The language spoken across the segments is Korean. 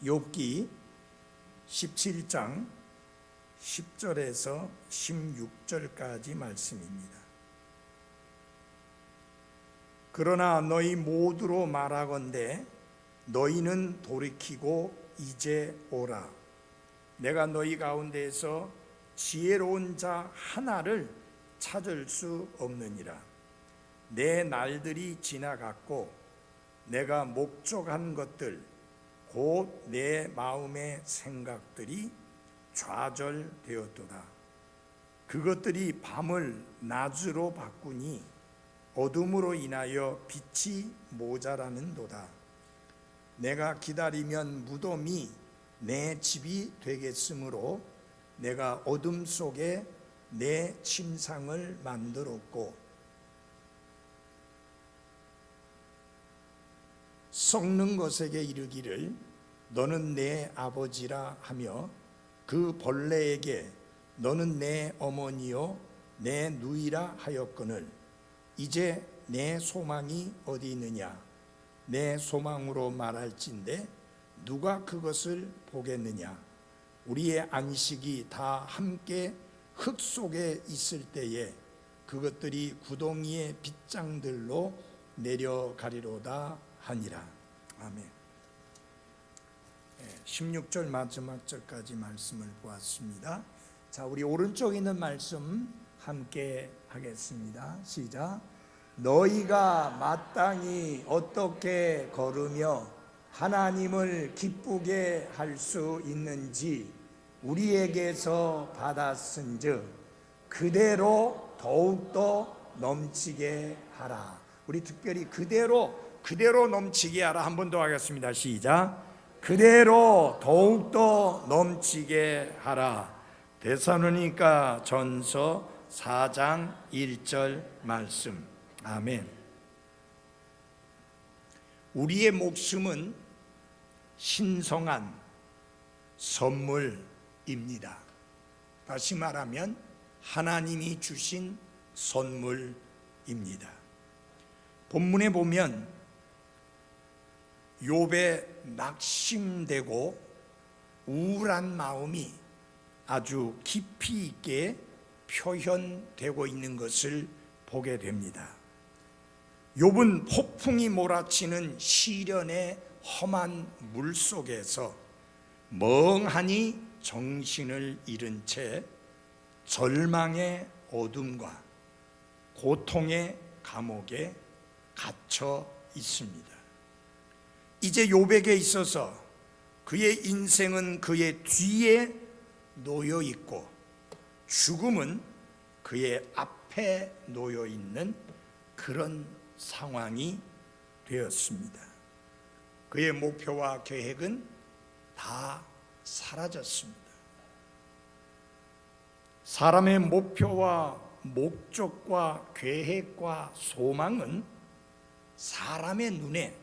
욥기 17장 10절에서 16절까지 말씀입니다. 그러나 너희 모두로 말하건대 너희는 돌이키고 이제 오라. 내가 너희 가운데에서 지혜로운 자 하나를 찾을 수 없느니라. 내 날들이 지나갔고 내가 목적한 것들 곧 내 마음의 생각들이 좌절되었도다. 그것들이 밤을 낮으로 바꾸니 어둠으로 인하여 빛이 모자라는도다. 내가 기다리면 무덤이 내 집이 되겠으므로 내가 어둠 속에 내 침상을 만들었고 썩는 것에게 이르기를 너는 내 아버지라 하며 그 벌레에게 너는 내 어머니요 내 누이라 하였거늘 이제 내 소망이 어디 있느냐. 내 소망으로 말할진대 누가 그것을 보겠느냐. 우리의 안식이 다 함께 흙 속에 있을 때에 그것들이 구덩이의 빗장들로 내려가리로다 하니라. 아멘. 16절 마지막 절까지 말씀을 보았습니다. 자, 우리 오른쪽에 있는 말씀 함께 하겠습니다. 시작. 너희가 마땅히 어떻게 걸으며 하나님을 기쁘게 할 수 있는지 우리에게서 받았은즉 그대로 더욱더 넘치게 하라. 우리 특별히 그대로 넘치게 하라. 한 번 더 하겠습니다. 시작. 그대로 더욱더 넘치게 하라. 데살로니가 전서 4장 1절 말씀. 아멘. 우리의 목숨은 신성한 선물입니다. 다시 말하면 하나님이 주신 선물입니다. 본문에 보면 욥의 낙심되고 우울한 마음이 아주 깊이 있게 표현되고 있는 것을 보게 됩니다. 욥은 폭풍이 몰아치는 시련의 험한 물 속에서 멍하니 정신을 잃은 채 절망의 어둠과 고통의 감옥에 갇혀 있습니다. 이제 욥에게 있어서 그의 인생은 그의 뒤에 놓여 있고 죽음은 그의 앞에 놓여 있는 그런 상황이 되었습니다. 그의 목표와 계획은 다 사라졌습니다. 사람의 목표와 목적과 계획과 소망은 사람의 눈에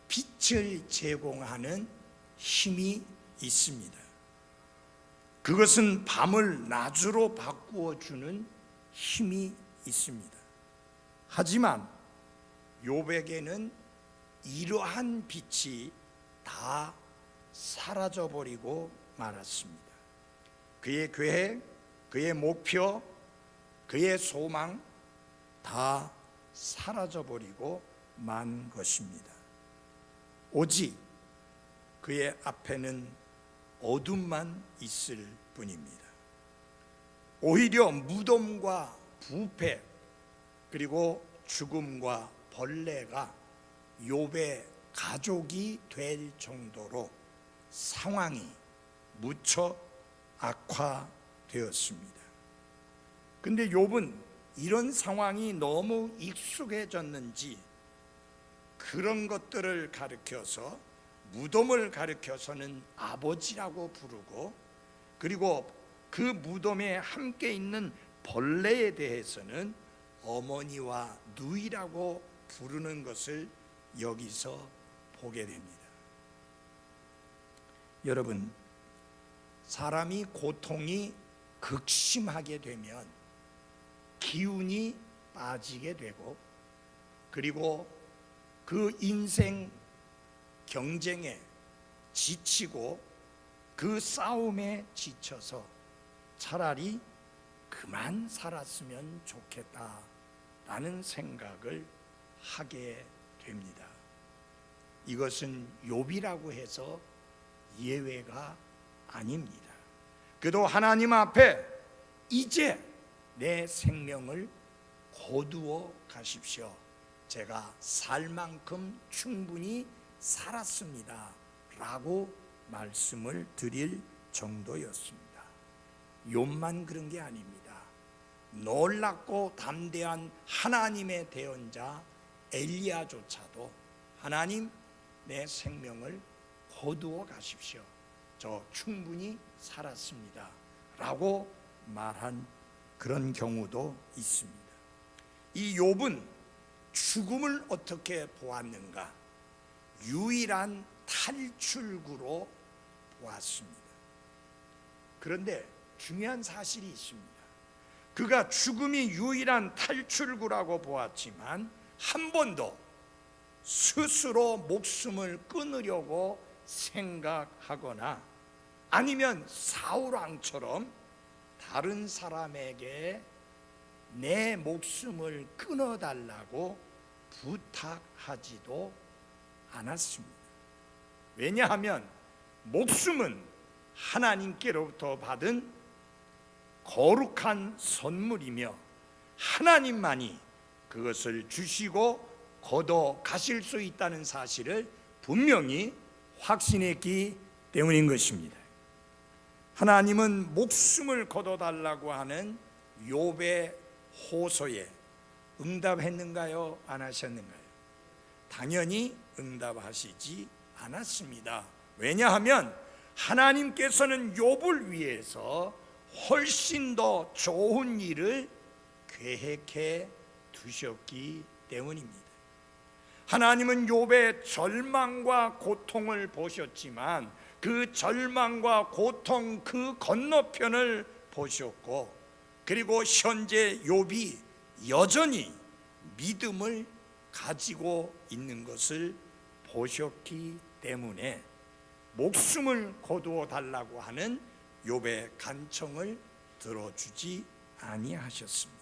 빛을 제공하는 힘이 있습니다. 그것은 밤을 낮으로 바꾸어 주는 힘이 있습니다. 하지만 욥에게는 이러한 빛이 다 사라져 버리고 말았습니다. 그의 계획, 그의 목표, 그의 소망 다 사라져 버리고 만 것입니다. 오직 그의 앞에는 어둠만 있을 뿐입니다. 오히려 무덤과 부패 그리고 죽음과 벌레가 욥의 가족이 될 정도로 상황이 무척 악화되었습니다. 근데 욥은 이런 상황이 너무 익숙해졌는지 그런 것들을 가르쳐서 무덤을 가르쳐서는 아버지라고 부르고 그리고 그 무덤에 함께 있는 벌레에 대해서는 어머니와 누이라고 부르는 것을 여기서 보게 됩니다. 여러분, 사람이 고통이 극심하게 되면 기운이 빠지게 되고 그리고 그 인생 경쟁에 지치고 그 싸움에 지쳐서 차라리 그만 살았으면 좋겠다라는 생각을 하게 됩니다. 이것은 욥이라고 해서 예외가 아닙니다. 그도 하나님 앞에 이제 내 생명을 거두어 가십시오. 제가 살 만큼 충분히 살았습니다 라고 말씀을 드릴 정도였습니다. 욥만 그런 게 아닙니다. 놀랍고 담대한 하나님의 대언자 엘리야조차도 하나님, 내 생명을 거두어 가십시오. 저 충분히 살았습니다 라고 말한 그런 경우도 있습니다. 이 욥은 죽음을 어떻게 보았는가? 유일한 탈출구로 보았습니다. 그런데 중요한 사실이 있습니다. 그가 죽음이 유일한 탈출구라고 보았지만 한 번도 스스로 목숨을 끊으려고 생각하거나 아니면 사울왕처럼 다른 사람에게 내 목숨을 끊어달라고 부탁하지도 않았습니다. 왜냐하면 목숨은 하나님께로부터 받은 거룩한 선물이며 하나님만이 그것을 주시고 걷어 가실 수 있다는 사실을 분명히 확신했기 때문인 것입니다. 하나님은 목숨을 걷어달라고 하는 욥의 호소에 응답했는가요? 안 하셨는가요? 당연히 응답하시지 않았습니다. 왜냐하면 하나님께서는 욥을 위해서 훨씬 더 좋은 일을 계획해 두셨기 때문입니다. 하나님은 욥의 절망과 고통을 보셨지만 그 절망과 고통 그 건너편을 보셨고, 그리고 현재 욥이 여전히 믿음을 가지고 있는 것을 보셨기 때문에 목숨을 거두어 달라고 하는 욥의 간청을 들어주지 아니하셨습니다.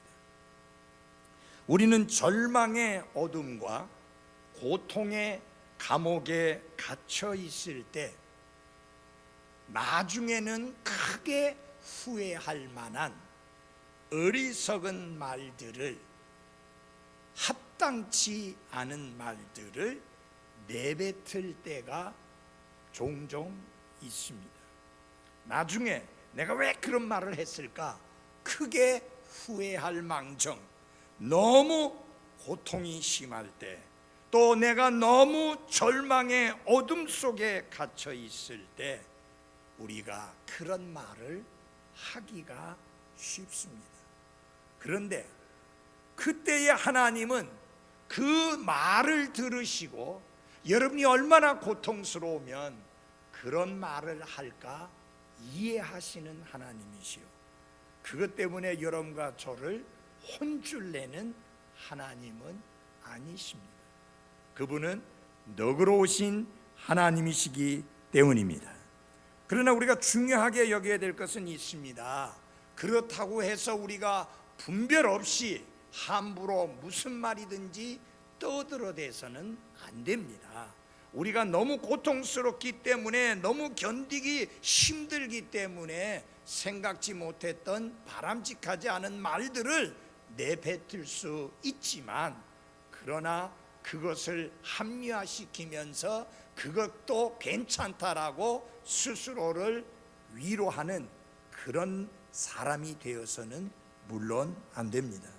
우리는 절망의 어둠과 고통의 감옥에 갇혀 있을 때 나중에는 크게 후회할 만한 어리석은 말들을, 합당치 않은 말들을 내뱉을 때가 종종 있습니다. 나중에 내가 왜 그런 말을 했을까 크게 후회할 망정, 너무 고통이 심할 때, 또 내가 너무 절망의 어둠 속에 갇혀 있을 때 우리가 그런 말을 하기가 쉽습니다. 그런데 그때의 하나님은 그 말을 들으시고 여러분이 얼마나 고통스러우면 그런 말을 할까 이해하시는 하나님이시요, 그것 때문에 여러분과 저를 혼쭐 내는 하나님은 아니십니다. 그분은 너그러우신 하나님이시기 때문입니다. 그러나 우리가 중요하게 여겨야 될 것은 있습니다. 그렇다고 해서 우리가 분별 없이 함부로 무슨 말이든지 떠들어대서는 안 됩니다. 우리가 너무 고통스럽기 때문에, 너무 견디기 힘들기 때문에 생각지 못했던 바람직하지 않은 말들을 내뱉을 수 있지만, 그러나 그것을 합리화시키면서 그것도 괜찮다라고 스스로를 위로하는 그런 사람이 되어서는 물론 안 됩니다.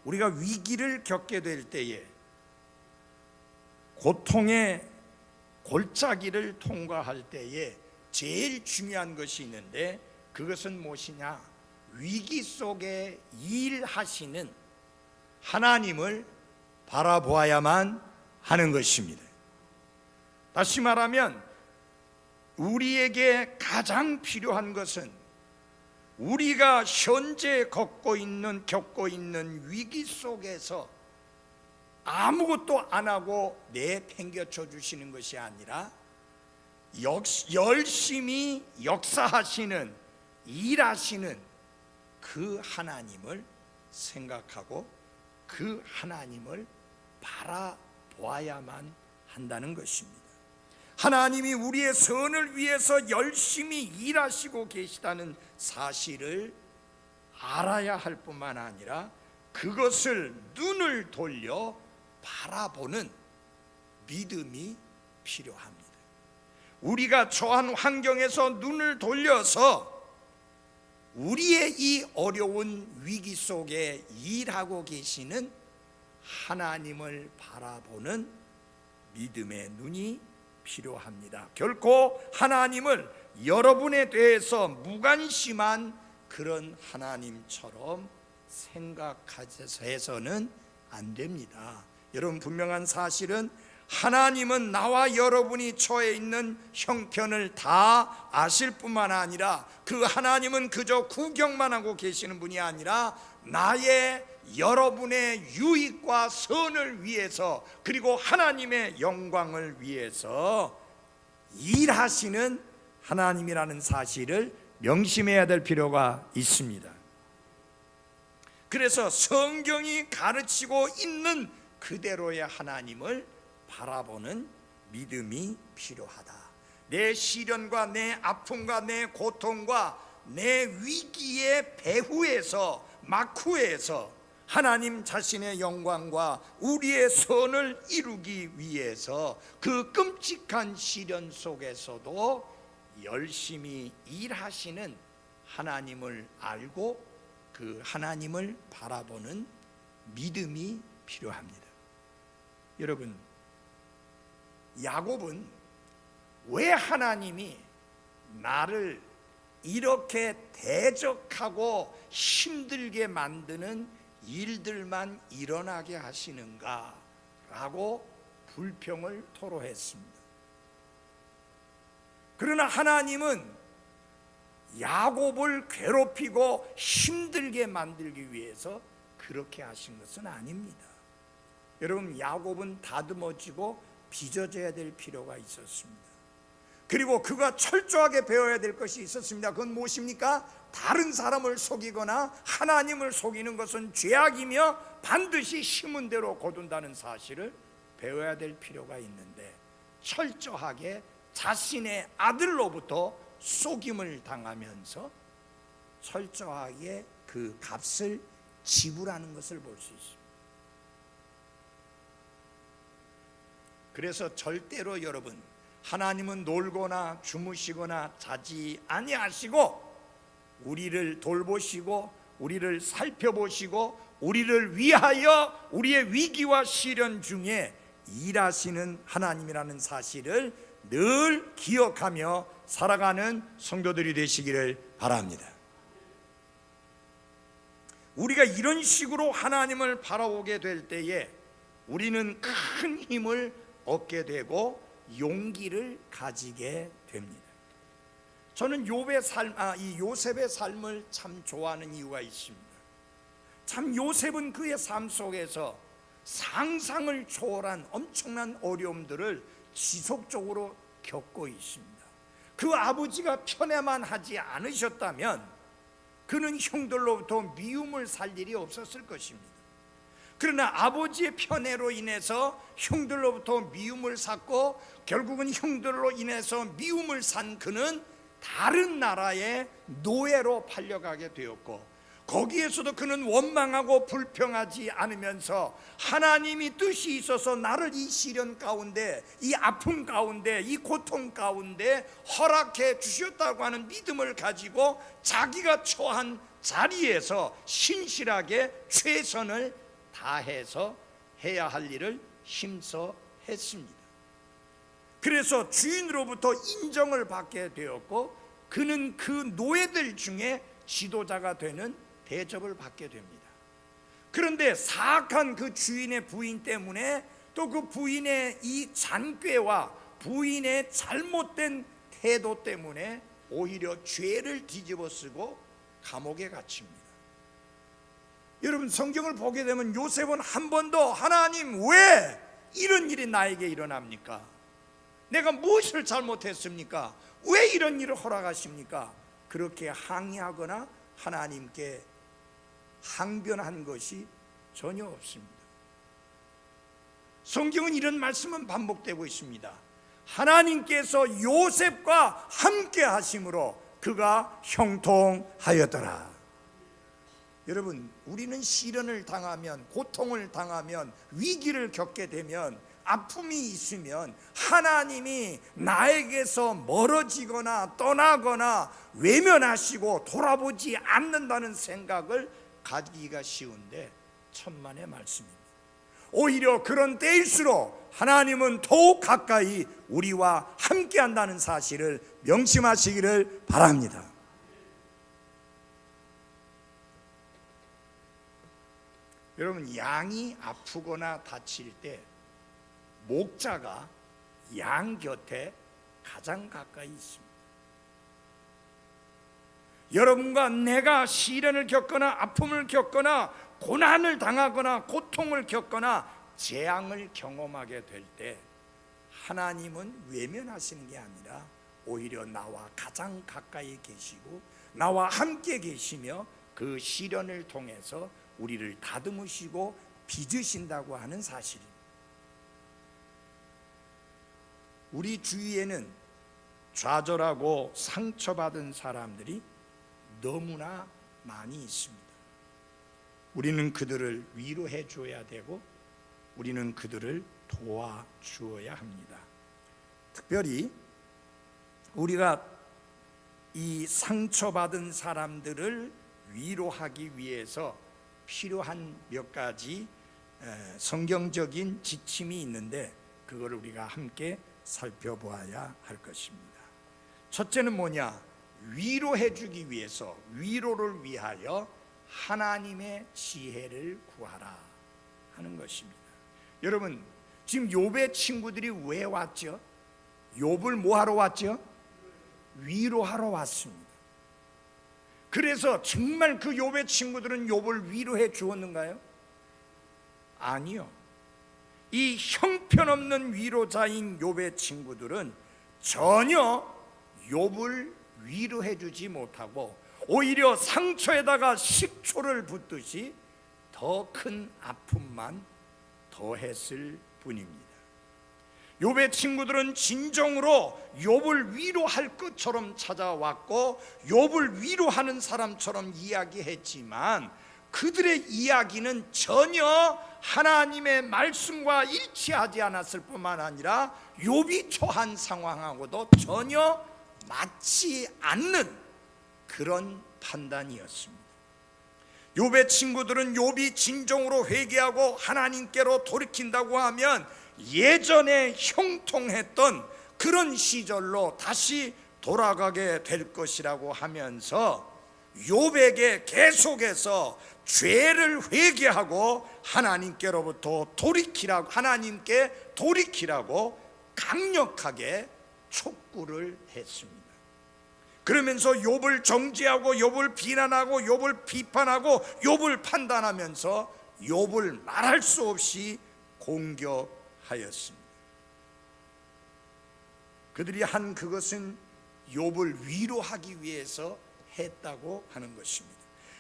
우리가 위기를 겪게 될 때에, 고통의 골짜기를 통과할 때에 제일 중요한 것이 있는데, 그것은 무엇이냐? 위기 속에 일하시는 하나님을 바라보아야만 하는 것입니다. 다시 말하면 우리에게 가장 필요한 것은 우리가 현재 겪고 있는 위기 속에서 아무것도 안 하고 내팽개쳐 주시는 것이 아니라 열심히 역사하시는, 일하시는 그 하나님을 생각하고 그 하나님을 바라보아야만 한다는 것입니다. 하나님이 우리의 선을 위해서 열심히 일하시고 계시다는 사실을 알아야 할 뿐만 아니라 그것을 눈을 돌려 바라보는 믿음이 필요합니다. 우리가 처한 환경에서 눈을 돌려서 우리의 이 어려운 위기 속에 일하고 계시는 하나님을 바라보는 믿음의 눈이 필요합니다. 결코 하나님을 여러분에 대해서 무관심한 그런 하나님처럼 생각해서는 안 됩니다. 여러분, 분명한 사실은 하나님은 나와 여러분이 처해 있는 형편을 다 아실 뿐만 아니라 그 하나님은 그저 구경만 하고 계시는 분이 아니라 나의 여러분의 유익과 선을 위해서, 그리고 하나님의 영광을 위해서 일하시는 하나님이라는 사실을 명심해야 될 필요가 있습니다. 그래서 성경이 가르치고 있는 그대로의 하나님을 바라보는 믿음이 필요하다. 내 시련과 내 아픔과 내 고통과 내 위기의 배후에서, 막후에서 하나님 자신의 영광과 우리의 선을 이루기 위해서 그 끔찍한 시련 속에서도 열심히 일하시는 하나님을 알고 그 하나님을 바라보는 믿음이 필요합니다. 여러분, 야곱은 왜 하나님이 나를 이렇게 대적하고 힘들게 만드는 일들만 일어나게 하시는가 라고 불평을 토로했습니다. 그러나 하나님은 야곱을 괴롭히고 힘들게 만들기 위해서 그렇게 하신 것은 아닙니다. 여러분, 야곱은 다듬어지고 빚어져야 될 필요가 있었습니다. 그리고 그가 철저하게 배워야 될 것이 있었습니다. 그건 무엇입니까? 다른 사람을 속이거나 하나님을 속이는 것은 죄악이며 반드시 심은 대로 거둔다는 사실을 배워야 될 필요가 있는데, 철저하게 자신의 아들로부터 속임을 당하면서 철저하게 그 값을 지불하는 것을 볼 수 있습니다. 그래서 절대로 여러분, 하나님은 놀거나 주무시거나 자지 아니하시고 우리를 돌보시고 우리를 살펴보시고 우리를 위하여 우리의 위기와 시련 중에 일하시는 하나님이라는 사실을 늘 기억하며 살아가는 성도들이 되시기를 바랍니다. 우리가 이런 식으로 하나님을 바라보게 될 때에 우리는 큰 힘을 얻게 되고 용기를 가지게 됩니다. 저는 이 요셉의 삶을 참 좋아하는 이유가 있습니다. 참 요셉은 그의 삶 속에서 상상을 초월한 엄청난 어려움들을 지속적으로 겪고 있습니다. 그 아버지가 편애만 하지 않으셨다면 그는 형들로부터 미움을 살 일이 없었을 것입니다. 그러나 아버지의 편애로 인해서 형들로부터 미움을 샀고 결국은 형들로 인해서 미움을 산 그는 다른 나라의 노예로 팔려가게 되었고, 거기에서도 그는 원망하고 불평하지 않으면서 하나님이 뜻이 있어서 나를 이 시련 가운데, 이 아픔 가운데, 이 고통 가운데 허락해 주셨다고 하는 믿음을 가지고 자기가 처한 자리에서 신실하게 최선을 다해서 해야 할 일을 힘써 했습니다. 그래서 주인으로부터 인정을 받게 되었고 그는 그 노예들 중에 지도자가 되는 대접을 받게 됩니다. 그런데 사악한 그 주인의 부인 때문에 또 그 부인의 이 잔꾀와 부인의 잘못된 태도 때문에 오히려 죄를 뒤집어 쓰고 감옥에 갇힙니다. 여러분, 성경을 보게 되면 요셉은 한 번도 하나님 왜 이런 일이 나에게 일어납니까? 내가 무엇을 잘못했습니까? 왜 이런 일을 허락하십니까? 그렇게 항의하거나 하나님께 항변한 것이 전혀 없습니다. 성경은 이런 말씀은 반복되고 있습니다. 하나님께서 요셉과 함께 하심으로 그가 형통하였더라. 여러분, 우리는 시련을 당하면, 고통을 당하면, 위기를 겪게 되면, 아픔이 있으면 하나님이 나에게서 멀어지거나 떠나거나 외면하시고 돌아보지 않는다는 생각을 가지기가 쉬운데 천만의 말씀입니다. 오히려 그런 때일수록 하나님은 더욱 가까이 우리와 함께 한다는 사실을 명심하시기를 바랍니다. 여러분, 양이 아프거나 다칠 때 목자가 양 곁에 가장 가까이 있습니다. 여러분과 내가 시련을 겪거나 아픔을 겪거나 고난을 당하거나 고통을 겪거나 재앙을 경험하게 될 때 하나님은 외면하시는 게 아니라 오히려 나와 가장 가까이 계시고 나와 함께 계시며 그 시련을 통해서 우리를 다듬으시고 빚으신다고 하는 사실입니다. 우리 주위에는 좌절하고 상처받은 사람들이 너무나 많이 있습니다. 우리는 그들을 위로해 줘야 되고 우리는 그들을 도와주어야 합니다. 특별히 우리가 이 상처받은 사람들을 위로하기 위해서 필요한 몇 가지 성경적인 지침이 있는데 그걸 우리가 함께 살펴보아야 할 것입니다. 첫째는 뭐냐? 위로해 주기 위해서, 위로를 위하여 하나님의 지혜를 구하라 하는 것입니다. 여러분, 지금 욥의 친구들이 왜 왔죠? 욥을 뭐 하러 왔죠? 위로하러 왔습니다. 그래서 정말 그 욥의 친구들은 욥을 위로해 주었는가요? 아니요. 이 형편없는 위로자인 욥의 친구들은 전혀 욥을 위로해 주지 못하고 오히려 상처에다가 식초를 붓듯이 더 큰 아픔만 더했을 뿐입니다. 욥의 친구들은 진정으로 욥을 위로할 것처럼 찾아왔고 욥을 위로하는 사람처럼 이야기했지만 그들의 이야기는 전혀 하나님의 말씀과 일치하지 않았을 뿐만 아니라 욥이 처한 상황하고도 전혀 맞지 않는 그런 판단이었습니다. 욥의 친구들은 욥이 진정으로 회개하고 하나님께로 돌이킨다고 하면 예전에 형통했던 그런 시절로 다시 돌아가게 될 것이라고 하면서 욥에게 계속해서 죄를 회개하고 하나님께로부터 돌이키라고, 하나님께 돌이키라고 강력하게 촉구를 했습니다. 그러면서 욥을 정죄하고 욥을 비난하고 욥을 비판하고 욥을 판단하면서 욥을 말할 수 없이 공격하였습니다. 그들이 한 그것은 욥을 위로하기 위해서 했다고 하는 것입니다.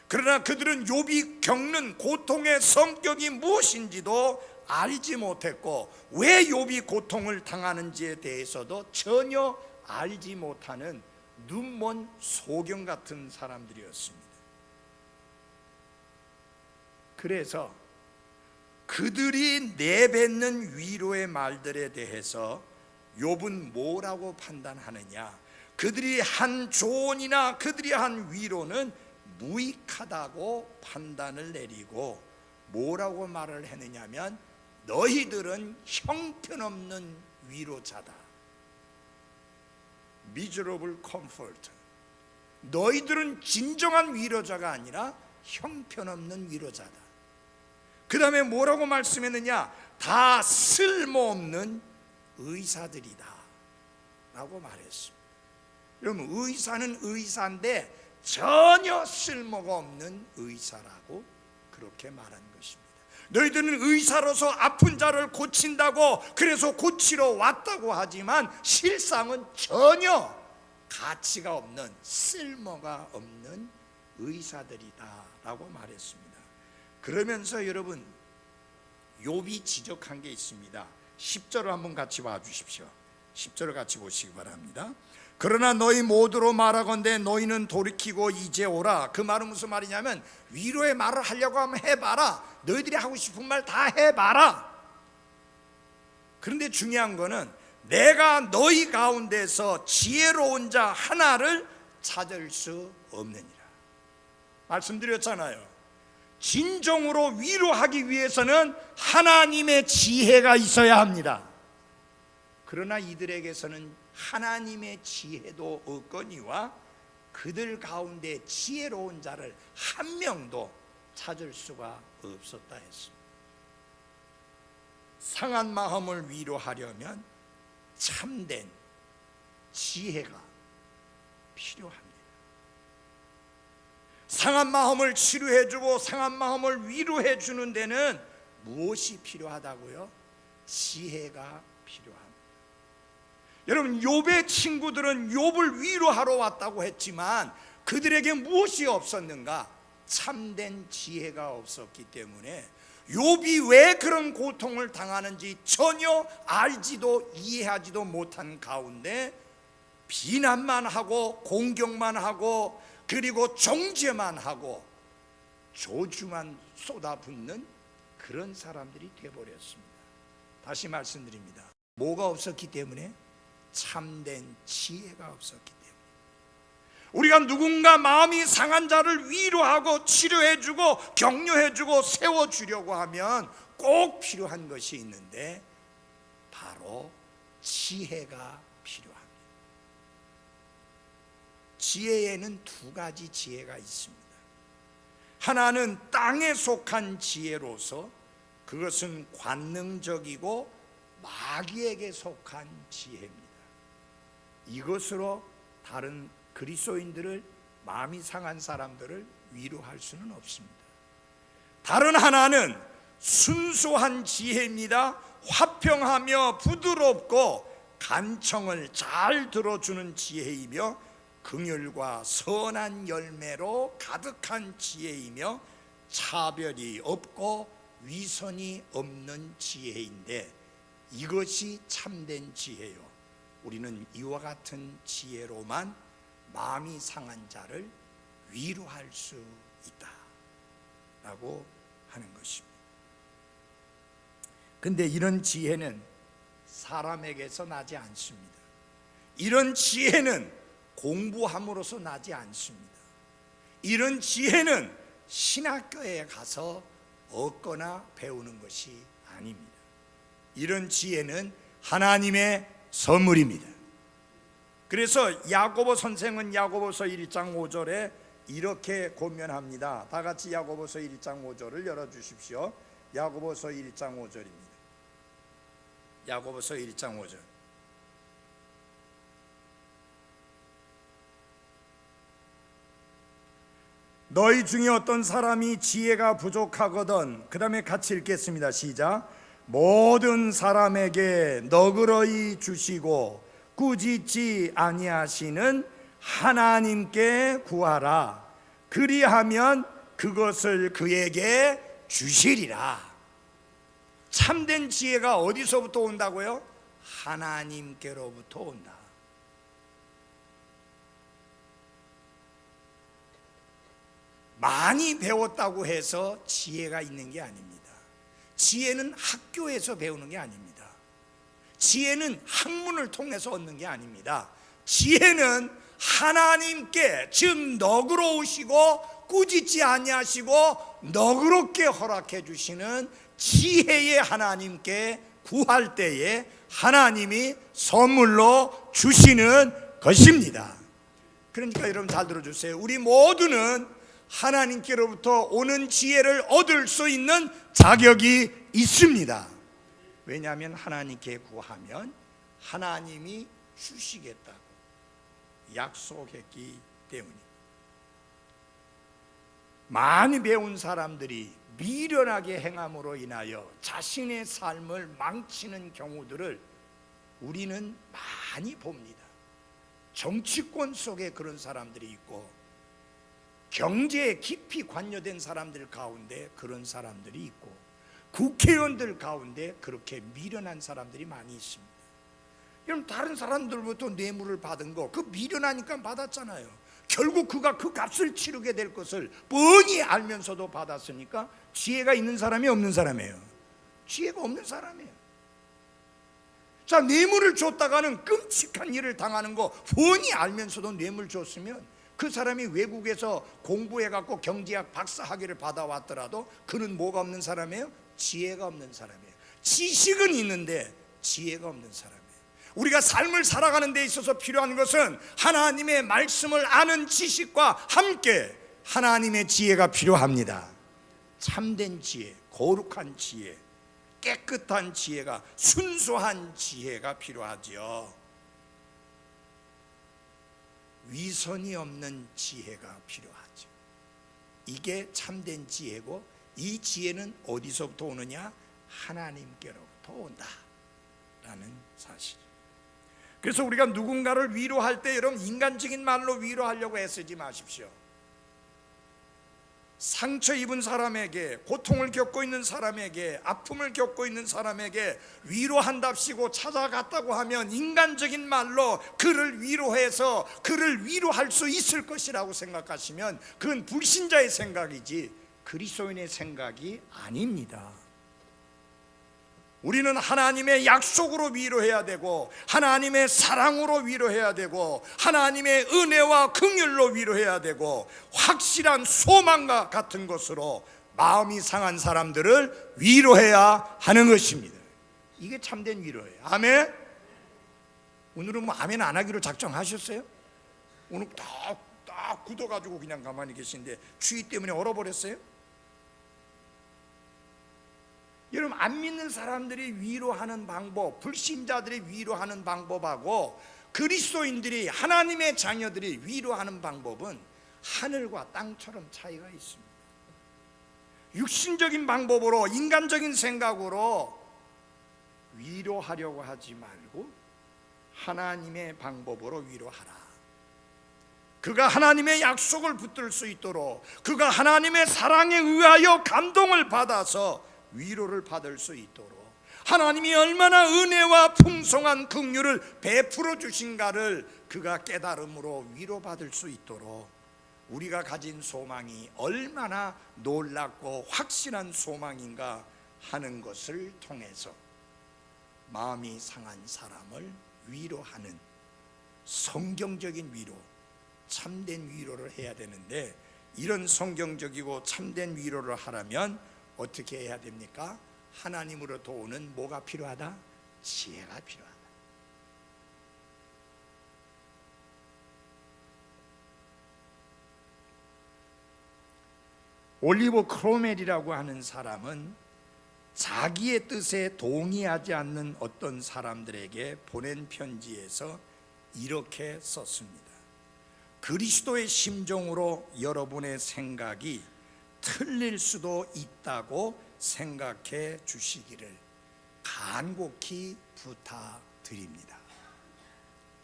그러나 그들은 욥이 겪는 고통의 성격이 무엇인지도 알지 못했고 왜 욥이 고통을 당하는지에 대해서도 전혀 알지 못하는 눈먼 소경 같은 사람들이었습니다. 그래서 그들이 내뱉는 위로의 말들에 대해서 욥은 뭐라고 판단하느냐? 그들이 한 조언이나 그들이 한 위로는 무익하다고 판단을 내리고 뭐라고 말을 했느냐면 너희들은 형편없는 위로자다. Miserable comfort. 너희들은 진정한 위로자가 아니라 형편없는 위로자다. 그 다음에 뭐라고 말씀했느냐? 다 쓸모없는 의사들이다 라고 말했습니다. 여러분, 의사는 의사인데 전혀 쓸모가 없는 의사라고 그렇게 말한 것입니다. 너희들은 의사로서 아픈 자를 고친다고 그래서 고치러 왔다고 하지만 실상은 전혀 가치가 없는, 쓸모가 없는 의사들이다 라고 말했습니다. 그러면서 여러분, 욥이 지적한 게 있습니다. 10절을 한번 같이 봐주십시오. 10절을 같이 보시기 바랍니다. 그러나 너희 모두로 말하건대 너희는 돌이키고 이제 오라. 그 말은 무슨 말이냐면, 위로의 말을 하려고 하면 해봐라. 너희들이 하고 싶은 말 다 해봐라. 그런데 중요한 거는 내가 너희 가운데서 지혜로운 자 하나를 찾을 수 없느니라. 말씀드렸잖아요. 진정으로 위로하기 위해서는 하나님의 지혜가 있어야 합니다. 그러나 이들에게서는 하나님의 지혜도 없거니와 그들 가운데 지혜로운 자를 한 명도 찾을 수가 없었다 했습니다. 상한 마음을 위로하려면 참된 지혜가 필요합니다. 상한 마음을 치료해주고 상한 마음을 위로해주는 데는 무엇이 필요하다고요? 지혜가 필요합니다. 여러분, 욥의 친구들은 욥을 위로하러 왔다고 했지만 그들에게 무엇이 없었는가? 참된 지혜가 없었기 때문에 욥이 왜 그런 고통을 당하는지 전혀 알지도 이해하지도 못한 가운데 비난만 하고 공격만 하고 그리고 정죄만 하고 조주만 쏟아붓는 그런 사람들이 되어버렸습니다. 다시 말씀드립니다. 뭐가 없었기 때문에? 참된 지혜가 없었기 때문에. 우리가 누군가 마음이 상한 자를 위로하고 치료해주고 격려해주고 세워주려고 하면 꼭 필요한 것이 있는데 바로 지혜가 필요합니다. 지혜에는 두 가지 지혜가 있습니다. 하나는 땅에 속한 지혜로서 그것은 관능적이고 마귀에게 속한 지혜입니다. 이것으로 다른 그리스도인들을, 마음이 상한 사람들을 위로할 수는 없습니다. 다른 하나는 순수한 지혜입니다. 화평하며 부드럽고 간청을 잘 들어주는 지혜이며 긍휼과 선한 열매로 가득한 지혜이며 차별이 없고 위선이 없는 지혜인데 이것이 참된 지혜요. 우리는 이와 같은 지혜로만 마음이 상한 자를 위로할 수 있다라고 하는 것입니다. 근데 이런 지혜는 사람에게서 나지 않습니다. 이런 지혜는 공부함으로써 나지 않습니다. 이런 지혜는 신학교에 가서 얻거나 배우는 것이 아닙니다. 이런 지혜는 하나님의 선물입니다. 그래서 야고보 선생은 야고보서 1장 5절에 이렇게 권면합니다. 다 같이 야고보서 1장 5절을 열어주십시오. 야고보서 1장 5절입니다. 야고보서 1장 5절. 너희 중에 어떤 사람이 지혜가 부족하거든, 그 다음에 같이 읽겠습니다. 시작. 모든 사람에게 너그러이 주시고 꾸짖지 아니하시는 하나님께 구하라. 그리하면 그것을 그에게 주시리라. 참된 지혜가 어디서부터 온다고요? 하나님께로부터 온다. 많이 배웠다고 해서 지혜가 있는 게 아닙니다. 지혜는 학교에서 배우는 게 아닙니다. 지혜는 학문을 통해서 얻는 게 아닙니다. 지혜는 하나님께, 즉 너그러우시고 꾸짖지 아니하시고 너그럽게 허락해 주시는 지혜의 하나님께 구할 때에 하나님이 선물로 주시는 것입니다. 그러니까 여러분 잘 들어주세요. 우리 모두는 하나님께로부터 오는 지혜를 얻을 수 있는 자격이 있습니다. 왜냐하면 하나님께 구하면 하나님이 주시겠다고 약속했기 때문입니다. 많이 배운 사람들이 미련하게 행함으로 인하여 자신의 삶을 망치는 경우들을 우리는 많이 봅니다. 정치권 속에 그런 사람들이 있고 경제에 깊이 관여된 사람들 가운데 그런 사람들이 있고 국회의원들 가운데 그렇게 미련한 사람들이 많이 있습니다. 여러분, 다른 사람들부터 뇌물을 받은 거 그 미련하니까 받았잖아요. 결국 그가 그 값을 치르게 될 것을 뻔히 알면서도 받았으니까 지혜가 있는 사람이 없는 사람이에요. 지혜가 없는 사람이에요. 자, 뇌물을 줬다가는 끔찍한 일을 당하는 거 뻔히 알면서도 뇌물 줬으면 그 사람이 외국에서 공부해갖고 경제학 박사 학위를 받아왔더라도 그는 뭐가 없는 사람이에요? 지혜가 없는 사람이에요. 지식은 있는데 지혜가 없는 사람이에요. 우리가 삶을 살아가는 데 있어서 필요한 것은 하나님의 말씀을 아는 지식과 함께 하나님의 지혜가 필요합니다. 참된 지혜, 거룩한 지혜, 깨끗한 지혜가, 순수한 지혜가 필요하죠. 위선이 없는 지혜가 필요하죠. 이게 참된 지혜고, 이 지혜는 어디서부터 오느냐? 하나님께로부터 온다라는 사실. 그래서 우리가 누군가를 위로할 때 여러분, 인간적인 말로 위로하려고 애쓰지 마십시오. 상처 입은 사람에게, 고통을 겪고 있는 사람에게, 아픔을 겪고 있는 사람에게 위로한답시고 찾아갔다고 하면 인간적인 말로 그를 위로해서 그를 위로할 수 있을 것이라고 생각하시면 그건 불신자의 생각이지 그리스도인의 생각이 아닙니다. 우리는 하나님의 약속으로 위로해야 되고, 하나님의 사랑으로 위로해야 되고, 하나님의 은혜와 긍휼로 위로해야 되고, 확실한 소망과 같은 것으로 마음이 상한 사람들을 위로해야 하는 것입니다. 이게 참된 위로예요. 아멘. 오늘은 뭐 아멘 안 하기로 작정하셨어요? 오늘 딱 굳어가지고 그냥 가만히 계신데 추위 때문에 얼어버렸어요? 여러분, 안 믿는 사람들이 위로하는 방법, 불신자들이 위로하는 방법하고 그리스도인들이, 하나님의 자녀들이 위로하는 방법은 하늘과 땅처럼 차이가 있습니다. 육신적인 방법으로, 인간적인 생각으로 위로하려고 하지 말고 하나님의 방법으로 위로하라. 그가 하나님의 약속을 붙들 수 있도록, 그가 하나님의 사랑에 의하여 감동을 받아서 위로를 받을 수 있도록, 하나님이 얼마나 은혜와 풍성한 긍휼을 베풀어 주신가를 그가 깨달음으로 위로받을 수 있도록, 우리가 가진 소망이 얼마나 놀랍고 확실한 소망인가 하는 것을 통해서 마음이 상한 사람을 위로하는 성경적인 위로, 참된 위로를 해야 되는데, 이런 성경적이고 참된 위로를 하려면 어떻게 해야 됩니까? 하나님으로부터 오는 뭐가 필요하다? 지혜가 필요하다. 올리버 크로멜이라고 하는 사람은 자기의 뜻에 동의하지 않는 어떤 사람들에게 보낸 편지에서 이렇게 썼습니다. 그리스도의 심정으로 여러분의 생각이 틀릴 수도 있다고 생각해 주시기를 간곡히 부탁드립니다.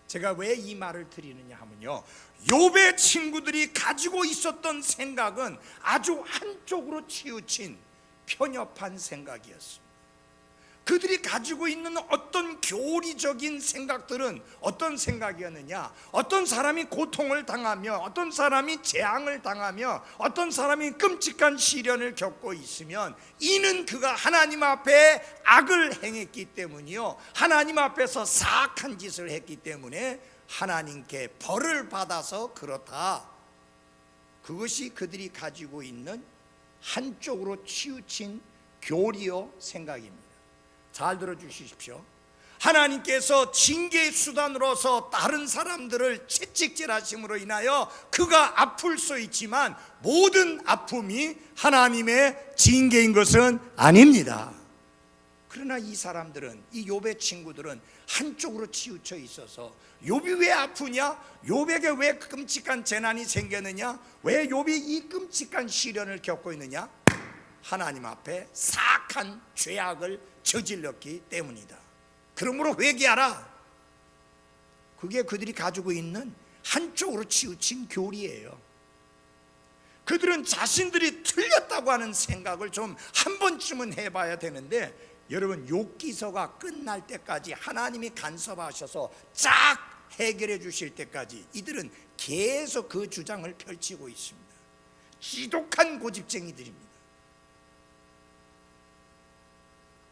제가 왜 이 말을 드리느냐 하면요, 욥의 친구들이 가지고 있었던 생각은 아주 한쪽으로 치우친 편협한 생각이었습니다. 그들이 가지고 있는 어떤 교리적인 생각들은 어떤 생각이었느냐? 어떤 사람이 고통을 당하며, 어떤 사람이 재앙을 당하며, 어떤 사람이 끔찍한 시련을 겪고 있으면 이는 그가 하나님 앞에 악을 행했기 때문이요, 하나님 앞에서 사악한 짓을 했기 때문에 하나님께 벌을 받아서 그렇다. 그것이 그들이 가지고 있는 한쪽으로 치우친 교리요 생각입니다. 잘 들어주십시오. 하나님께서 징계의 수단으로서 다른 사람들을 채찍질하심으로 인하여 그가 아플 수 있지만 모든 아픔이 하나님의 징계인 것은 아닙니다. 그러나 이 사람들은, 이 욥의 친구들은 한쪽으로 치우쳐 있어서 욥이 왜 아프냐? 욥에게 왜 끔찍한 재난이 생겼느냐? 왜 욥이 이 끔찍한 시련을 겪고 있느냐? 하나님 앞에 사악한 죄악을 저질렀기 때문이다. 그러므로 회개하라. 그게 그들이 가지고 있는 한쪽으로 치우친 교리예요. 그들은 자신들이 틀렸다고 하는 생각을 좀 한 번쯤은 해봐야 되는데, 여러분, 욥기서가 끝날 때까지 하나님이 간섭하셔서 쫙 해결해 주실 때까지 이들은 계속 그 주장을 펼치고 있습니다. 지독한 고집쟁이들입니다.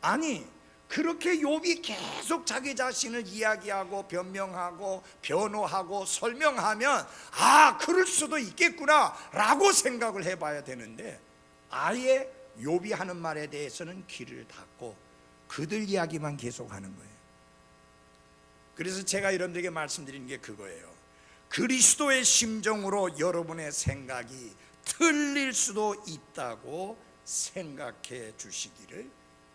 아니, 그렇게 욥이 계속 자기 자신을 이야기하고 변명하고 변호하고 설명하면 그럴 수도 있겠구나 라고 생각을 해봐야 되는데, 아예 욥이 하는 말에 대해서는 귀를 닫고 그들 이야기만 계속하는 거예요. 그래서 제가 여러분들에게 말씀드리는 게 그거예요. 그리스도의 심정으로 여러분의 생각이 틀릴 수도 있다고 생각해 주시기를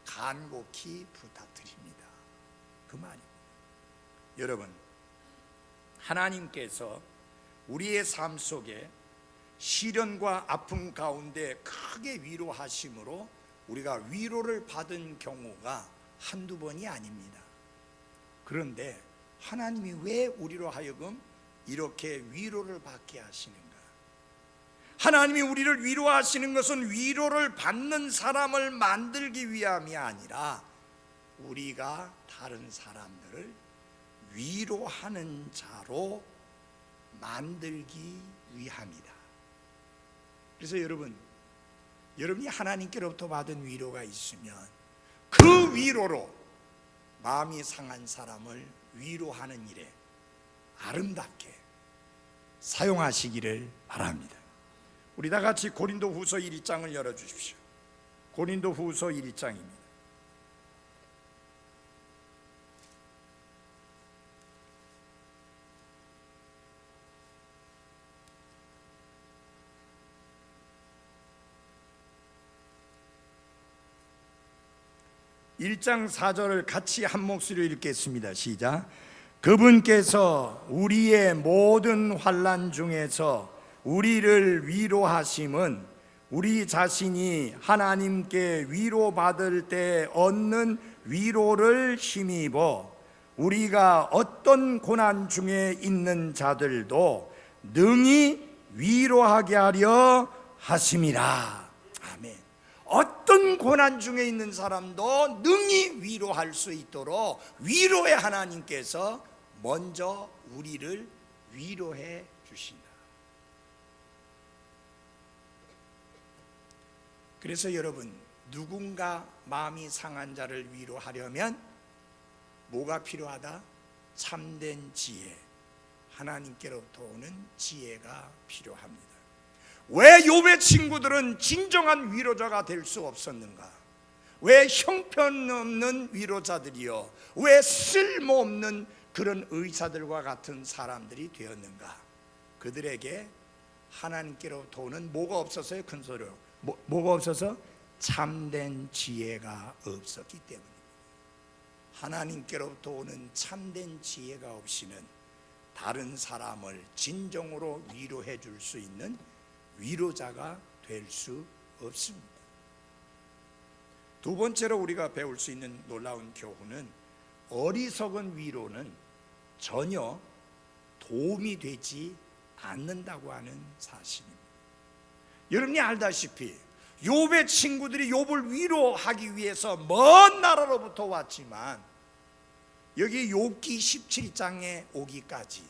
간곡히 부탁드립니다. 그 말입니다. 여러분, 하나님께서 우리의 삶 속에 시련과 아픔 가운데 크게 위로하심으로 우리가 위로를 받은 경우가 한두 번이 아닙니다. 그런데 하나님이 왜 우리로 하여금 이렇게 위로를 받게 하시는가? 하나님이 우리를 위로하시는 것은 위로를 받는 사람을 만들기 위함이 아니라 우리가 다른 사람들을 위로하는 자로 만들기 위함이다. 그래서 여러분이 하나님께로부터 받은 위로가 있으면 그 위로로 마음이 상한 사람을 위로하는 일에 아름답게 사용하시기를 바랍니다. 우리 다 같이 고린도후서 1장을 열어주십시오. 고린도후서 1장입니다. (1장 4절을) 같이 한 목소리로 읽겠습니다. 시작. 그분께서 우리의 모든 환난 중에서 우리를 위로하심은 우리 자신이 하나님께 위로받을 때 얻는 위로를 힘입어 우리가 어떤 고난 중에 있는 자들도 능히 위로하게 하려 하심이라. 아멘. 어떤 고난 중에 있는 사람도 능히 위로할 수 있도록 위로의 하나님께서 먼저 우리를 위로해 주신다. 그래서 여러분, 누군가 마음이 상한 자를 위로하려면 뭐가 필요하다? 참된 지혜, 하나님께로부터 오는 지혜가 필요합니다. 왜 욥의 친구들은 진정한 위로자가 될 수 없었는가? 왜 형편없는 위로자들이요, 왜 쓸모없는 그런 의사들과 같은 사람들이 되었는가? 그들에게 하나님께로부터 오는 뭐가 없었어요? 큰 소리로 뭐가 없어서? 참된 지혜가 없었기 때문입니다. 하나님께로부터 오는 참된 지혜가 없이는 다른 사람을 진정으로 위로해 줄 수 있는 위로자가 될 수 없습니다. 두 번째로 우리가 배울 수 있는 놀라운 교훈은 어리석은 위로는 전혀 도움이 되지 않는다고 하는 사실입니다. 여러분이 알다시피 욥의 친구들이 욥을 위로하기 위해서 먼 나라로부터 왔지만 여기 욥기 17장에 오기까지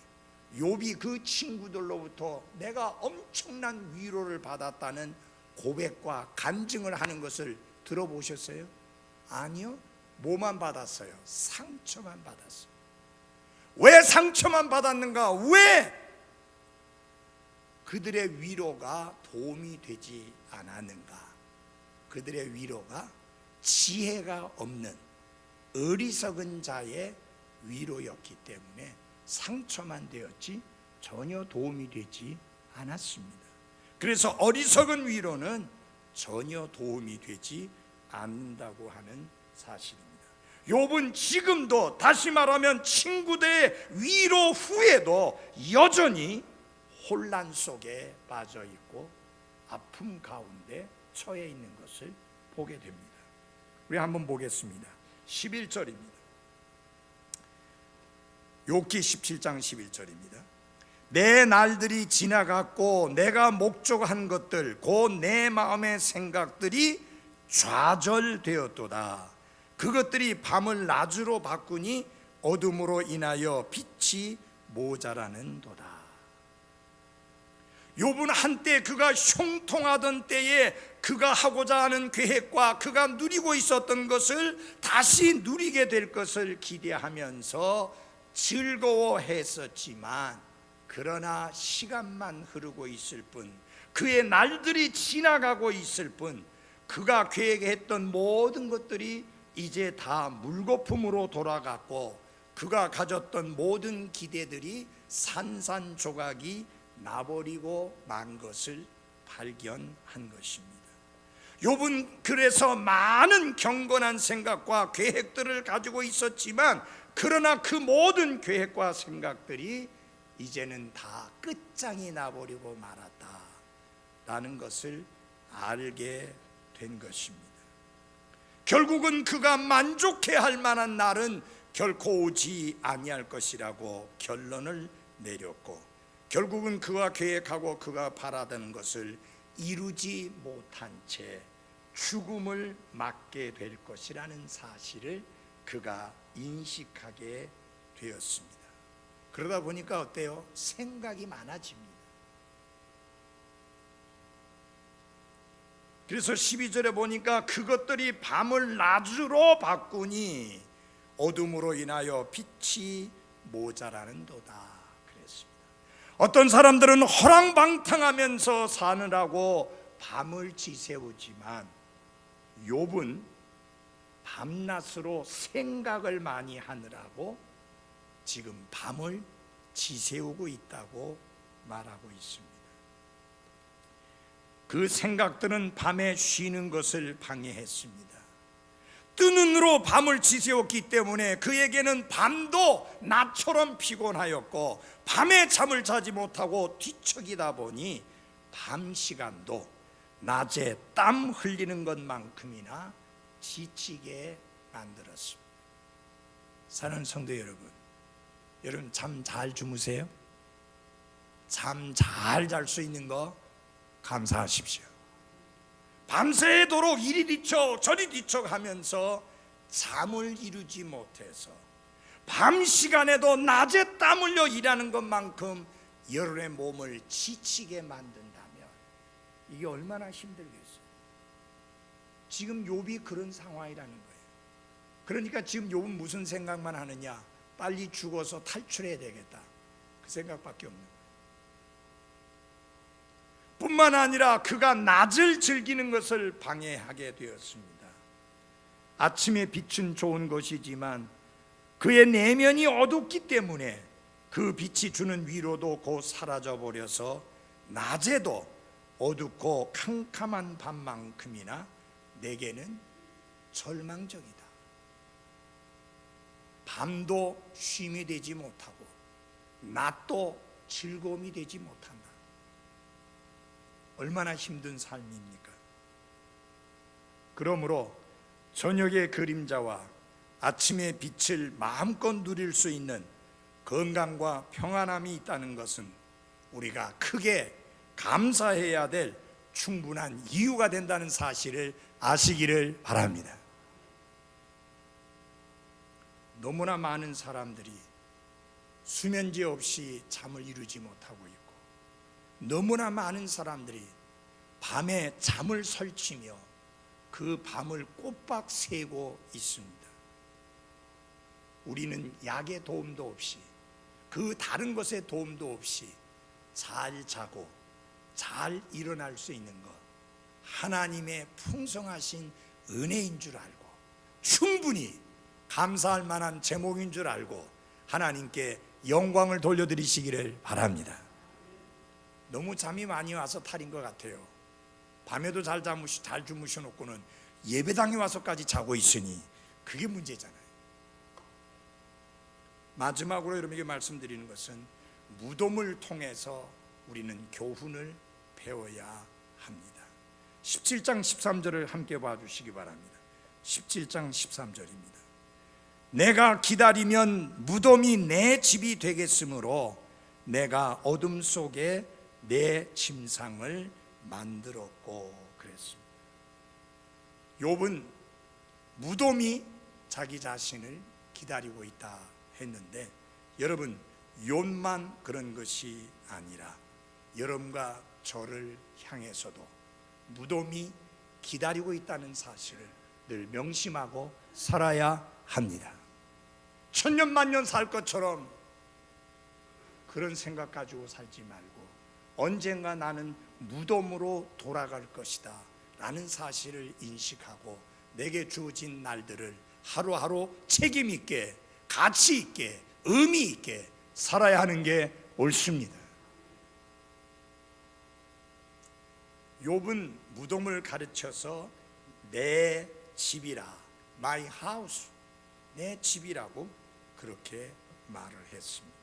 욥이 그 친구들로부터 내가 엄청난 위로를 받았다는 고백과 간증을 하는 것을 들어보셨어요? 아니요. 뭐만 받았어요? 상처만 받았어요. 왜 상처만 받았는가? 왜 그들의 위로가 도움이 되지 않았는가? 그들의 위로가 지혜가 없는 어리석은 자의 위로였기 때문에 상처만 되었지 전혀 도움이 되지 않았습니다. 그래서 어리석은 위로는 전혀 도움이 되지 않는다고 하는 사실입니다. 욥은 지금도, 다시 말하면 친구들의 위로 후에도 여전히 혼란 속에 빠져 있고 아픔 가운데 처해 있는 것을 보게 됩니다. 우리 한번 보겠습니다. 11절입니다. 욥기 17장 11절입니다. 내 날들이 지나갔고 내가 목적한 것들 곧 내 마음의 생각들이 좌절되었도다. 그것들이 밤을 낮으로 바꾸니 어둠으로 인하여 빛이 모자라는도다. 욥은 한때 그가 형통하던 때에 그가 하고자 하는 계획과 그가 누리고 있었던 것을 다시 누리게 될 것을 기대하면서 즐거워했었지만, 그러나 시간만 흐르고 있을 뿐, 그의 날들이 지나가고 있을 뿐, 그가 계획했던 모든 것들이 이제 다 물거품으로 돌아갔고, 그가 가졌던 모든 기대들이 산산조각이 나버리고 만 것을 발견한 것입니다. 욥은 그래서 많은 경건한 생각과 계획들을 가지고 있었지만, 그러나 그 모든 계획과 생각들이 이제는 다 끝장이 나버리고 말았다라는 것을 알게 된 것입니다. 결국은 그가 만족해야 할 만한 날은 결코 오지 아니할 것이라고 결론을 내렸고, 결국은 그가 계획하고 그가 바라던 것을 이루지 못한 채 죽음을 맞게 될 것이라는 사실을 그가 인식하게 되었습니다. 그러다 보니까 어때요? 생각이 많아집니다. 그래서 12절에 보니까 그것들이 밤을 낮으로 바꾸니 어둠으로 인하여 빛이 모자라는도다 그랬습니다. 어떤 사람들은 허랑방탕하면서 사느라고 밤을 지새우지만, 욥은 밤낮으로 생각을 많이 하느라고 지금 밤을 지새우고 있다고 말하고 있습니다. 그 생각들은 밤에 쉬는 것을 방해했습니다. 뜬 눈으로 밤을 지새웠기 때문에 그에게는 밤도 낮처럼 피곤하였고, 밤에 잠을 자지 못하고 뒤척이다 보니 밤 시간도 낮에 땀 흘리는 것만큼이나 지치게 만들었습니다. 사랑하는 성도 여러분, 여러분 잠 잘 주무세요? 잠 잘 잘 수 있는 거 감사하십시오. 밤새도록 이리 뒤척 저리 뒤척 하면서 잠을 이루지 못해서 밤 시간에도 낮에 땀 흘려 일하는 것만큼 여러분의 몸을 지치게 만든다면 이게 얼마나 힘들겠어요. 지금 욥이 그런 상황이라는 거예요. 그러니까 지금 욥은 무슨 생각만 하느냐? 빨리 죽어서 탈출해야 되겠다, 그 생각밖에 없는 거예요. 뿐만 아니라 그가 낮을 즐기는 것을 방해하게 되었습니다. 아침의 빛은 좋은 것이지만 그의 내면이 어둡기 때문에 그 빛이 주는 위로도 곧 사라져 버려서 낮에도 어둡고 캄캄한 밤만큼이나 내게는 절망적이다. 밤도 쉼이 되지 못하고 낮도 즐거움이 되지 못한다. 얼마나 힘든 삶입니까? 그러므로 저녁의 그림자와 아침의 빛을 마음껏 누릴 수 있는 건강과 평안함이 있다는 것은 우리가 크게 감사해야 될 충분한 이유가 된다는 사실을 아시기를 바랍니다. 너무나 많은 사람들이 수면제 없이 잠을 이루지 못하고 있고, 너무나 많은 사람들이 밤에 잠을 설치며 그 밤을 꼬박 새고 있습니다. 우리는 약의 도움도 없이, 그 다른 것의 도움도 없이 잘 자고 잘 일어날 수 있는 것, 하나님의 풍성하신 은혜인 줄 알고 충분히 감사할 만한 제목인 줄 알고 하나님께 영광을 돌려드리시기를 바랍니다. 너무 잠이 많이 와서 탈인 것 같아요. 밤에도 잘 주무셔놓고는 예배당에 와서까지 자고 있으니 그게 문제잖아요. 마지막으로 여러분에게 말씀드리는 것은 무덤을 통해서 우리는 교훈을 배워야 합니다. 17장 13절을 함께 봐주시기 바랍니다. 17장 13절입니다. 내가 기다리면 무덤이 내 집이 되겠으므로 내가 어둠 속에 내 침상을 만들었고 그랬습니다. 욥은 무덤이 자기 자신을 기다리고 있다 했는데, 여러분, 욥만 그런 것이 아니라 여러분과 저를 향해서도 무덤이 기다리고 있다는 사실을 늘 명심하고 살아야 합니다. 천년만년 살 것처럼 그런 생각 가지고 살지 말고 언젠가 나는 무덤으로 돌아갈 것이다 라는 사실을 인식하고 내게 주어진 날들을 하루하루 책임 있게, 가치 있게, 의미 있게 살아야 하는 게 옳습니다. 욥은 무덤을 가르쳐서 내 집이라, my house, 내 집이라고 그렇게 말을 했습니다.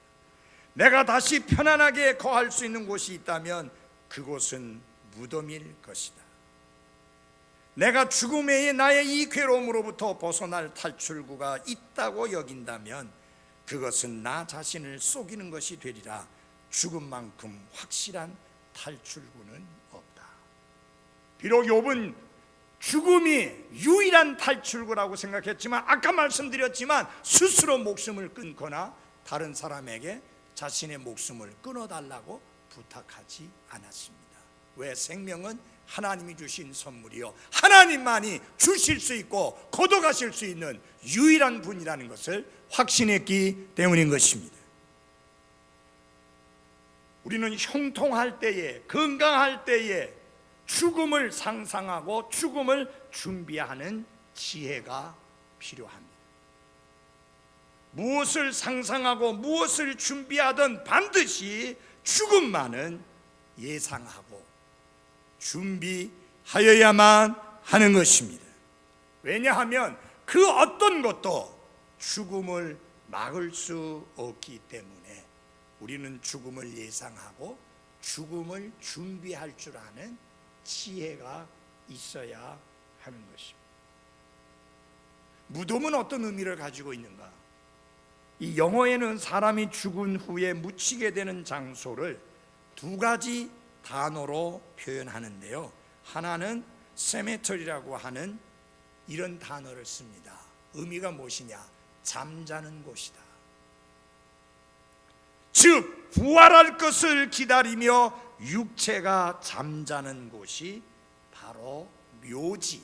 내가 다시 편안하게 거할 수 있는 곳이 있다면 그곳은 무덤일 것이다. 내가 죽음의 나의 이 괴로움으로부터 벗어날 탈출구가 있다고 여긴다면 그것은 나 자신을 속이는 것이 되리라. 죽음만큼 확실한 탈출구는 없다. 비록 욥은 죽음이 유일한 탈출구라고 생각했지만, 아까 말씀드렸지만 스스로 목숨을 끊거나 다른 사람에게 자신의 목숨을 끊어달라고 부탁하지 않았습니다. 왜? 생명은 하나님이 주신 선물이요, 하나님만이 주실 수 있고 거둬가실 수 있는 유일한 분이라는 것을 확신했기 때문인 것입니다. 우리는 형통할 때에, 건강할 때에 죽음을 상상하고 죽음을 준비하는 지혜가 필요합니다. 무엇을 상상하고 무엇을 준비하든 반드시 죽음만은 예상하고 준비하여야만 하는 것입니다. 왜냐하면 그 어떤 것도 죽음을 막을 수 없기 때문에 우리는 죽음을 예상하고 죽음을 준비할 줄 아는 지혜가 있어야 하는 것입니다. 무덤은 어떤 의미를 가지고 있는가? 이 영어에는 사람이 죽은 후에 묻히게 되는 장소를 두 가지 단어로 표현하는데요, 하나는 cemetery라고 하는 이런 단어를 씁니다. 의미가 무엇이냐? 잠자는 곳이다. 즉 부활할 것을 기다리며 육체가 잠자는 곳이 바로 묘지,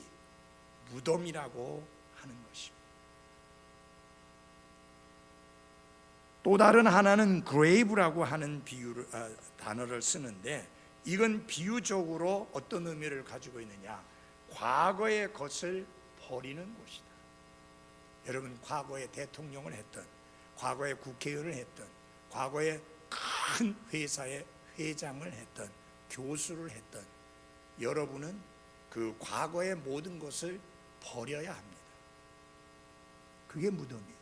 무덤이라고 하는 것입니다. 또 다른 하나는 grave라고 하는 단어를 쓰는데, 이건 비유적으로 어떤 의미를 가지고 있느냐? 과거의 것을 버리는 곳이다. 여러분, 과거에 대통령을 했던, 과거에 국회의원을 했던, 과거에 큰 회사의 회장을 했던, 교수를 했던 여러분은 그 과거의 모든 것을 버려야 합니다. 그게 무덤이에요.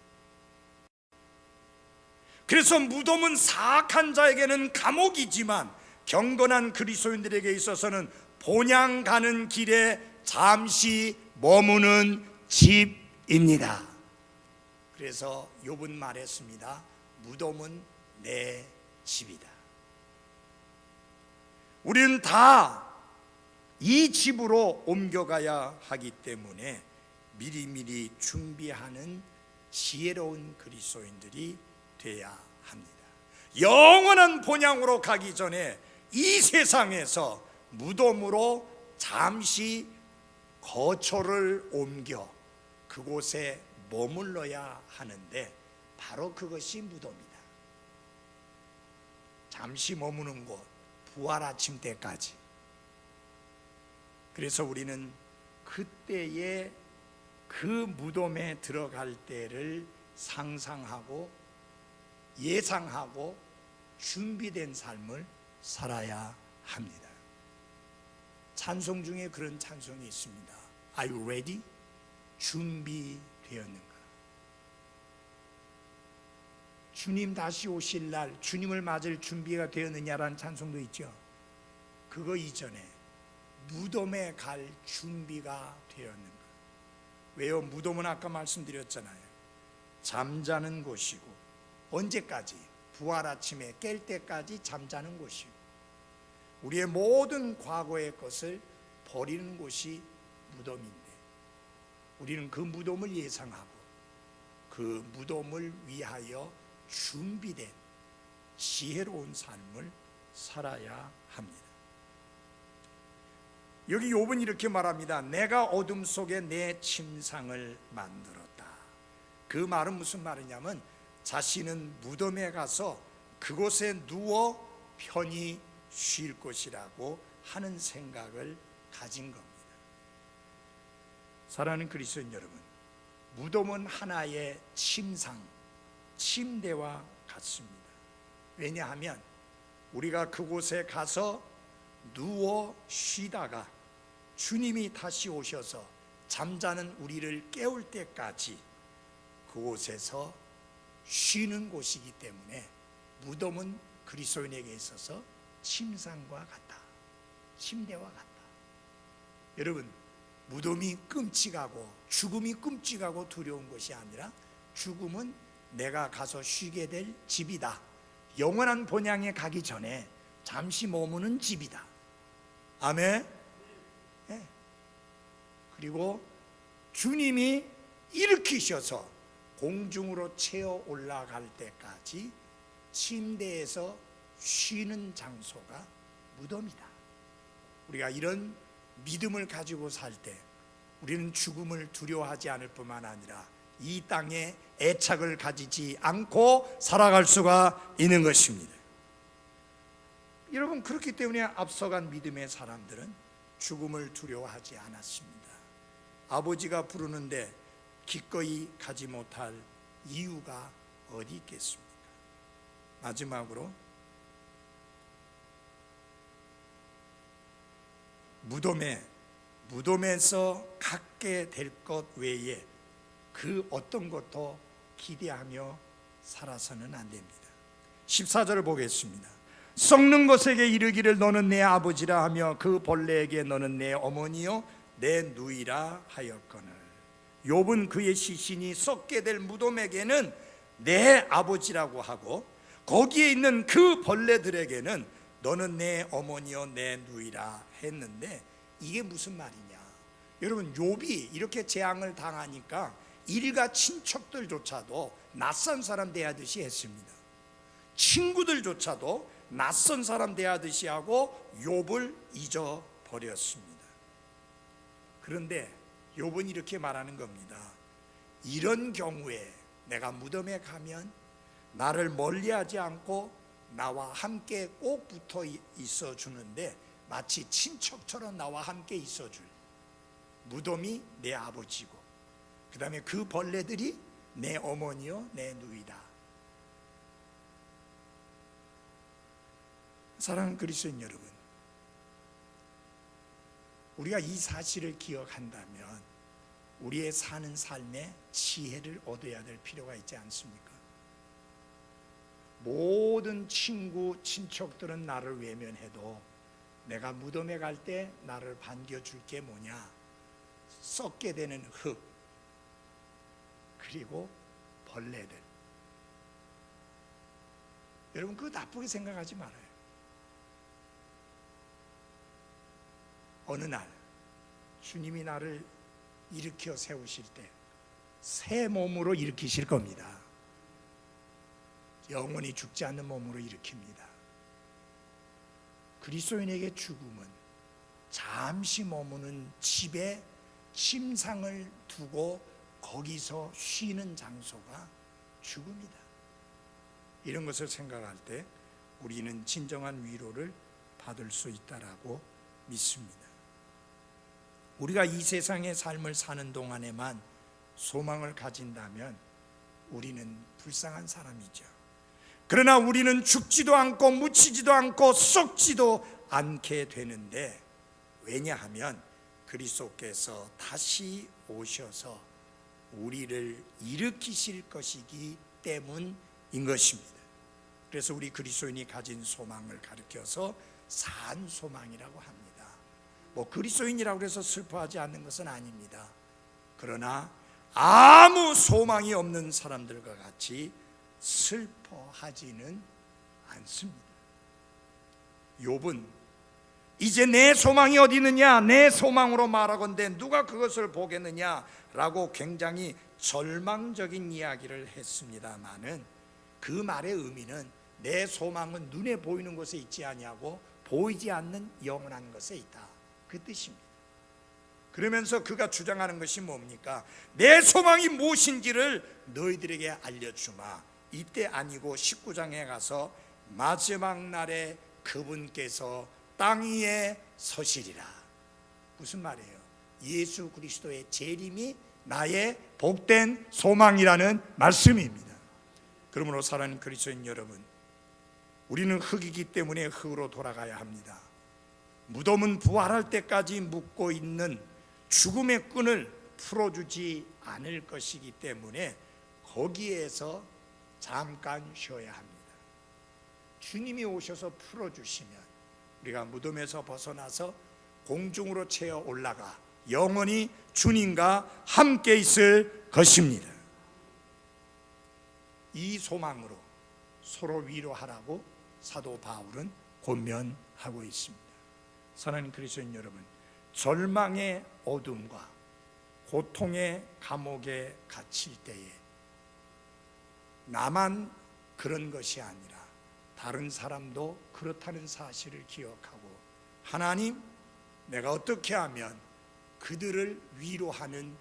그래서 무덤은 사악한 자에게는 감옥이지만 경건한 그리스도인들에게 있어서는 본향 가는 길에 잠시 머무는 집입니다. 그래서 욥은 말했습니다. 무덤은 내 집이다. 우리는 다 이 집으로 옮겨가야 하기 때문에 미리미리 준비하는 지혜로운 그리스도인들이 돼야 합니다. 영원한 본향으로 가기 전에 이 세상에서 무덤으로 잠시 거처를 옮겨 그곳에 머물러야 하는데 바로 그것이 무덤이다. 잠시 머무는 곳, 부활 아침 때까지. 그래서 우리는 그때의 그 무덤에 들어갈 때를 상상하고 예상하고 준비된 삶을 살아야 합니다. 찬송 중에 그런 찬송이 있습니다. Are you ready? 준비되었는가? 주님 다시 오실 날 주님을 맞을 준비가 되었느냐라는 찬송도 있죠. 그거 이전에 무덤에 갈 준비가 되었는가? 왜요? 무덤은 아까 말씀드렸잖아요. 잠자는 곳이고, 언제까지? 부활 아침에 깰 때까지 잠자는 곳이고, 우리의 모든 과거의 것을 버리는 곳이 무덤인데, 우리는 그 무덤을 예상하고 그 무덤을 위하여 준비된 지혜로운 삶을 살아야 합니다. 여기 욥은 이렇게 말합니다. 내가 어둠 속에 내 침상을 만들었다. 그 말은 무슨 말이냐면 자신은 무덤에 가서 그곳에 누워 편히 쉴 것이라고 하는 생각을 가진 겁니다. 사랑하는 그리스도인 여러분, 무덤은 하나의 침상, 침대와 같습니다. 왜냐하면 우리가 그곳에 가서 누워 쉬다가 주님이 다시 오셔서 잠자는 우리를 깨울 때까지 그곳에서 쉬는 곳이기 때문에 무덤은 그리스도인에게 있어서 침상과 같다, 침대와 같다. 여러분, 무덤이 끔찍하고 죽음이 끔찍하고 두려운 것이 아니라 죽음은 내가 가서 쉬게 될 집이다. 영원한 본향에 가기 전에 잠시 머무는 집이다. 아멘. 네. 그리고 주님이 일으키셔서 공중으로 채어 올라갈 때까지 침대에서 쉬는 장소가 무덤이다. 우리가 이런 믿음을 가지고 살 때 우리는 죽음을 두려워하지 않을 뿐만 아니라 이 땅에 애착을 가지지 않고 살아갈 수가 있는 것입니다. 여러분, 그렇기 때문에 앞서간 믿음의 사람들은 죽음을 두려워하지 않았습니다. 아버지가 부르는데 기꺼이 가지 못할 이유가 어디 있겠습니까? 마지막으로 무덤에서 갖게 될 것 외에 그 어떤 것도 기대하며 살아서는 안 됩니다. 14절을 보겠습니다. 썩는 것에게 이르기를 너는 내 아버지라 하며 그 벌레에게 너는 내 어머니요 내 누이라 하였거늘. 욥은 그의 시신이 썩게 될 무덤에게는 내 아버지라고 하고 거기에 있는 그 벌레들에게는 너는 내 어머니요 내 누이라 했는데, 이게 무슨 말이냐? 여러분, 욥이 이렇게 재앙을 당하니까 일가 친척들조차도 낯선 사람 대하듯이 했습니다. 친구들조차도 낯선 사람 대하듯이 하고 욥을 잊어버렸습니다. 그런데 욥은 이렇게 말하는 겁니다. 이런 경우에 내가 무덤에 가면 나를 멀리하지 않고 나와 함께 꼭 붙어 있어 주는데, 마치 친척처럼 나와 함께 있어 줄 무덤이 내 아버지고, 그 다음에 그 벌레들이 내 어머니요 내 누이다. 사랑하는 그리스도인 여러분, 우리가 이 사실을 기억한다면 우리의 사는 삶에 지혜를 얻어야 될 필요가 있지 않습니까? 모든 친구, 친척들은 나를 외면해도 내가 무덤에 갈 때 나를 반겨줄 게 뭐냐? 썩게 되는 흙, 그리고 벌레들. 여러분, 그거 나쁘게 생각하지 말아요. 어느 날 주님이 나를 일으켜 세우실 때 새 몸으로 일으키실 겁니다. 영원히 죽지 않는 몸으로 일으킵니다. 그리스도인에게 죽음은 잠시 머무는 집에 침상을 두고 거기서 쉬는 장소가 죽음이다. 이런 것을 생각할 때 우리는 진정한 위로를 받을 수 있다라고 믿습니다. 우리가 이 세상의 삶을 사는 동안에만 소망을 가진다면 우리는 불쌍한 사람이죠. 그러나 우리는 죽지도 않고 묻히지도 않고 썩지도 않게 되는데, 왜냐하면 그리스도께서 다시 오셔서 우리를 일으키실 것이기 때문인 것입니다. 그래서 우리 그리스도인이 가진 소망을 가리켜서 산 소망이라고 합니다. 뭐 그리스도인이라고 해서 슬퍼하지 않는 것은 아닙니다. 그러나 아무 소망이 없는 사람들과 같이 슬퍼하지는 않습니다. 욥은 이제 내 소망이 어디 있느냐, 내 소망으로 말하건대 누가 그것을 보겠느냐라고 굉장히 절망적인 이야기를 했습니다마는 그 말의 의미는 내 소망은 눈에 보이는 곳에 있지 아니하고 보이지 않는 영원한 것에 있다, 그 뜻입니다. 그러면서 그가 주장하는 것이 뭡니까? 내 소망이 무엇인지를 너희들에게 알려주마. 이때 아니고 19장에 가서 마지막 날에 그분께서 땅 위에 서시리라. 무슨 말이에요? 예수 그리스도의 재림이 나의 복된 소망이라는 말씀입니다. 그러므로 사랑하는 그리스도인 여러분, 우리는 흙이기 때문에 흙으로 돌아가야 합니다. 무덤은 부활할 때까지 묶고 있는 죽음의 끈을 풀어주지 않을 것이기 때문에 거기에서 잠깐 쉬어야 합니다. 주님이 오셔서 풀어주시면 우리가 무덤에서 벗어나서 공중으로 채어 올라가 영원히 주님과 함께 있을 것입니다. 이 소망으로 서로 위로하라고 사도 바울은 권면하고 있습니다. 사랑하는 그리스도인 여러분, 절망의 어둠과 고통의 감옥에 갇힐 때에 나만 그런 것이 아니라 다른 사람도 그렇다는 사실을 기억하고, 하나님, 내가 어떻게 하면 그들을 위로하는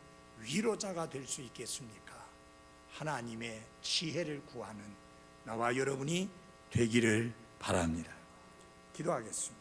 위로자가 될 수 있겠습니까? 하나님의 지혜를 구하는 나와 여러분이 되기를 바랍니다. 기도하겠습니다.